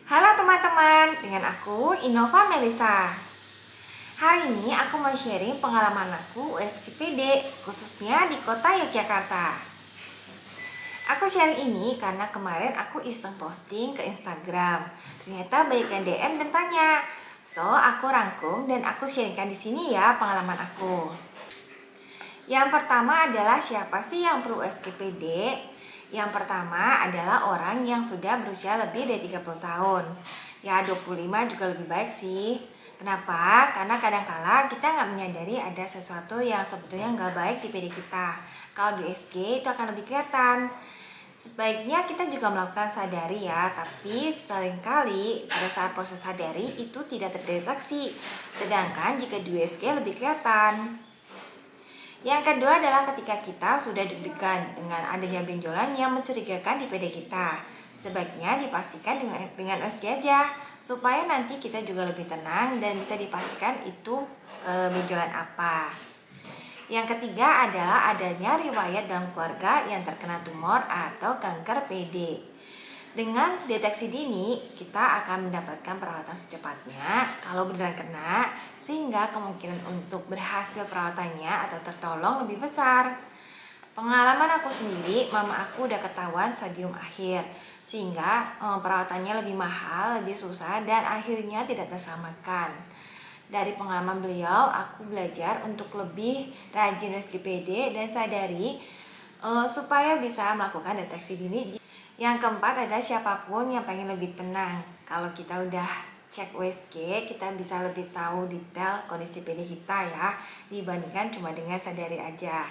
Halo teman-teman, dengan aku Innova Melisa. Hari ini aku mau sharing pengalaman aku USKPD, khususnya di kota Yogyakarta. Aku sharing ini karena kemarin aku iseng posting ke Instagram. Ternyata banyak yang DM dan tanya. So, aku rangkum dan aku sharingkan di sini ya pengalaman aku. Yang pertama adalah siapa sih yang perlu USKPD? Yang pertama adalah orang yang sudah berusia lebih dari 30 tahun. Ya 25 juga lebih baik sih. Kenapa? Karena kadangkala kita nggak menyadari ada sesuatu yang sebetulnya nggak baik di PD kita. Kalau di USG itu akan lebih kelihatan. Sebaiknya kita juga melakukan sadari ya, tapi seringkali pada saat proses sadari itu tidak terdeteksi. Sedangkan jika di USG lebih kelihatan. Yang kedua adalah ketika kita sudah deg-degan dengan adanya benjolan yang mencurigakan di PD kita. Sebaiknya dipastikan dengan USG aja, supaya nanti kita juga lebih tenang dan bisa dipastikan itu benjolan apa. Yang ketiga adalah adanya riwayat dalam keluarga yang terkena tumor atau kanker PD. Dengan deteksi dini, kita akan mendapatkan perawatan secepatnya kalau beneran kena, sehingga kemungkinan untuk berhasil perawatannya atau tertolong lebih besar. Pengalaman aku sendiri, mama aku udah ketahuan stadium akhir, sehingga perawatannya lebih mahal, lebih susah, dan akhirnya tidak terselamatkan. Dari pengalaman beliau, aku belajar untuk lebih rajin USGPD dan sadari supaya bisa melakukan deteksi dini. Yang keempat adalah siapapun yang pengen lebih tenang. Kalau kita udah cek USG, kita bisa lebih tahu detail kondisi PD kita ya, dibandingkan cuma dengan sadari aja.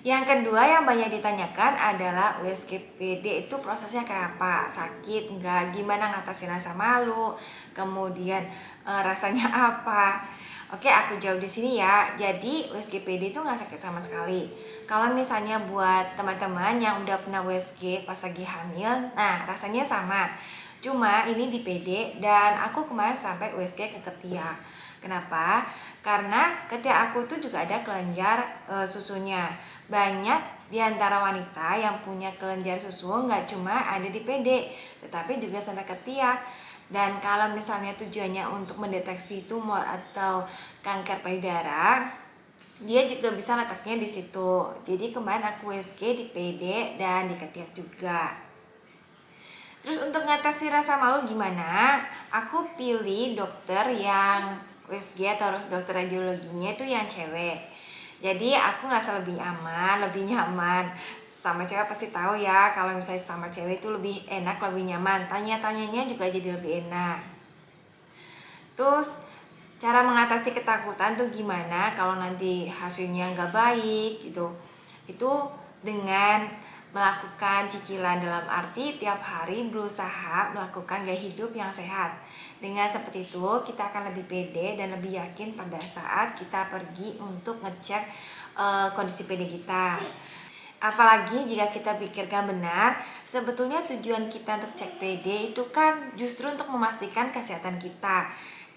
Yang kedua yang banyak ditanyakan adalah USG PD itu prosesnya kayak apa? Sakit enggak? Gimana ngatasin rasa malu? Kemudian rasanya apa? Oke, aku jawab di sini ya. Jadi USG PD itu nggak sakit sama sekali. Kalau misalnya buat teman-teman yang udah pernah USG pas lagi hamil, nah rasanya sama. Cuma ini di PD dan aku kemarin sampai USG ke ketiak. Kenapa? Karena ketiak aku tuh juga ada kelenjar susunya. Banyak di antara wanita yang punya kelenjar susu nggak cuma ada di PD, tetapi juga sampai ketiak. Dan kalau misalnya tujuannya untuk mendeteksi tumor atau kanker payudara, dia juga bisa letaknya di situ. Jadi kemarin aku USG di PD dan di ketiak juga. Terus untuk ngatasi rasa malu gimana? Aku pilih dokter yang USG atau dokter radiologinya itu yang cewek. Jadi aku ngerasa lebih aman, lebih nyaman. Sama cewek pasti tahu ya, kalau misalnya sama cewek itu lebih enak, lebih nyaman. Tanya-tanyanya juga jadi lebih enak. Terus cara mengatasi ketakutan tuh gimana kalau nanti hasilnya nggak baik gitu? Itu dengan melakukan cicilan, dalam arti tiap hari berusaha melakukan gaya hidup yang sehat. Dengan seperti itu kita akan lebih pede dan lebih yakin pada saat kita pergi untuk ngecek kondisi PD kita. Apalagi jika kita pikirkan benar, sebetulnya tujuan kita untuk cek PD itu kan justru untuk memastikan kesehatan kita.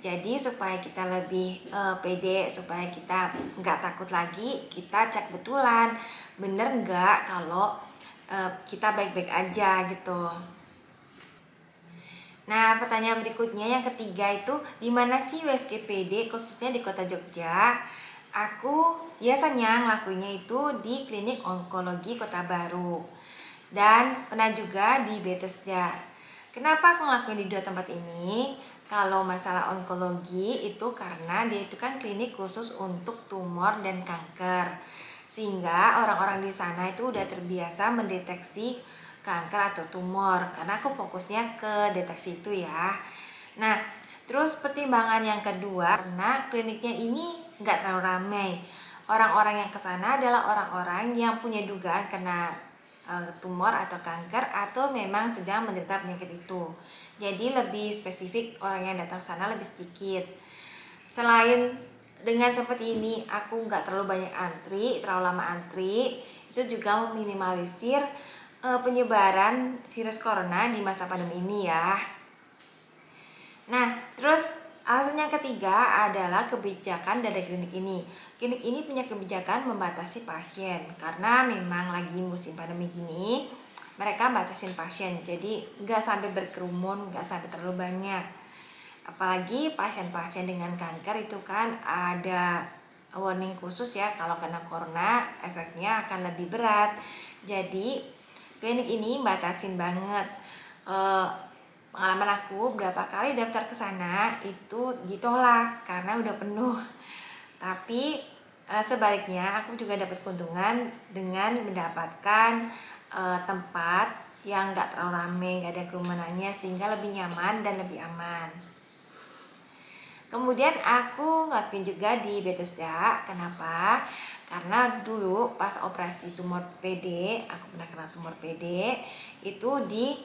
Jadi supaya kita lebih pede, supaya kita nggak takut lagi, kita cek betulan, bener nggak kalau kita baik-baik aja gitu. Nah, pertanyaan berikutnya yang ketiga itu, di mana sih USGPD khususnya di Kota Jogja? Aku biasanya ngelakuinnya itu di Klinik Onkologi Kota Baru dan pernah juga di Bethesda. Kenapa aku ngelakuin di dua tempat ini? Kalau masalah onkologi itu karena dia itu kan klinik khusus untuk tumor dan kanker, sehingga orang-orang di sana itu udah terbiasa mendeteksi kanker atau tumor karena aku fokusnya ke deteksi itu ya. Nah, terus pertimbangan yang kedua, karena kliniknya ini nggak terlalu ramai. Orang-orang yang kesana adalah orang-orang yang punya dugaan kena tumor atau kanker atau memang sedang menderita penyakit itu. Jadi lebih spesifik orang yang datang sana lebih sedikit. Selain dengan seperti ini aku nggak terlalu banyak antri, terlalu lama antri, itu juga meminimalisir penyebaran virus corona di masa pandemi ini ya. Nah, terus alasan yang ketiga adalah kebijakan dari klinik ini. Klinik ini punya kebijakan membatasi pasien karena memang lagi musim pandemi gini. mereka batasin pasien, jadi nggak sampai berkerumun, nggak sampai terlalu banyak. Apalagi pasien-pasien dengan kanker itu kan ada warning khusus ya, kalau kena corona efeknya akan lebih berat. Jadi klinik ini batasin banget. Pengalaman aku berapa kali daftar ke sana itu ditolak karena udah penuh. Tapi sebaliknya aku juga dapat keuntungan dengan mendapatkan tempat yang nggak terlalu rame, nggak ada kerumunannya, sehingga lebih nyaman dan lebih aman. Kemudian aku ngelakuin juga di Bethesda. Kenapa? Karena dulu pas operasi tumor PD, aku pernah kena tumor PD itu di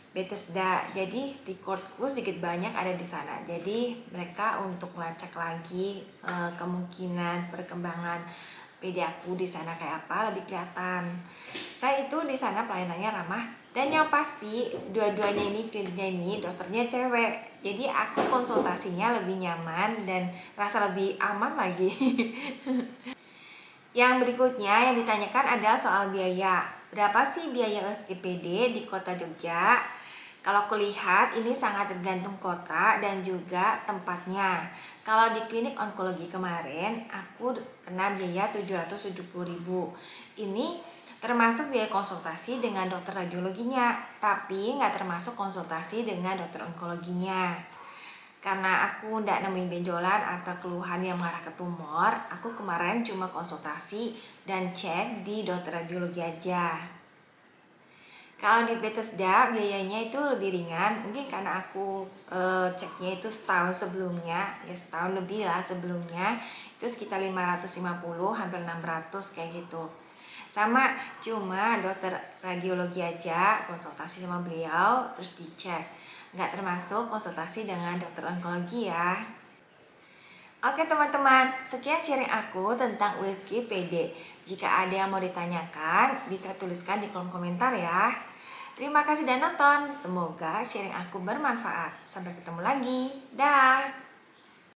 Bethesda. Jadi recordku sedikit banyak ada di sana. Jadi mereka untuk melacak lagi kemungkinan perkembangan PD aku di sana kayak apa lebih kelihatan. Saya itu di sana pelayanannya ramah, dan yang pasti dua-duanya ini kliniknya ini dokternya cewek. Jadi aku konsultasinya lebih nyaman dan rasa lebih aman lagi. Yang berikutnya yang ditanyakan adalah soal biaya. Berapa sih biaya USGPD di kota Jogja? Kalau aku lihat ini sangat tergantung kota dan juga tempatnya. Kalau di klinik onkologi kemarin aku kena biaya 770.000. Ini termasuk biaya konsultasi dengan dokter radiologinya, tapi nggak termasuk konsultasi dengan dokter onkologinya. Karena aku nggak nemuin benjolan atau keluhan yang mengarah ke tumor, aku kemarin cuma konsultasi dan cek di dokter radiologi aja. Kalau di Bethesda biayanya itu lebih ringan, mungkin karena aku ceknya itu setahun sebelumnya, ya setahun lebih lah sebelumnya, itu sekitar 550, hampir 600 kayak gitu. Sama cuma dokter radiologi aja konsultasi sama beliau terus dicek, nggak termasuk konsultasi dengan dokter onkologi ya. Oke teman-teman, sekian sharing aku tentang USG PD. Jika ada yang mau ditanyakan, bisa tuliskan di kolom komentar ya. Terima kasih sudah nonton, semoga sharing aku bermanfaat. Sampai ketemu lagi, dah.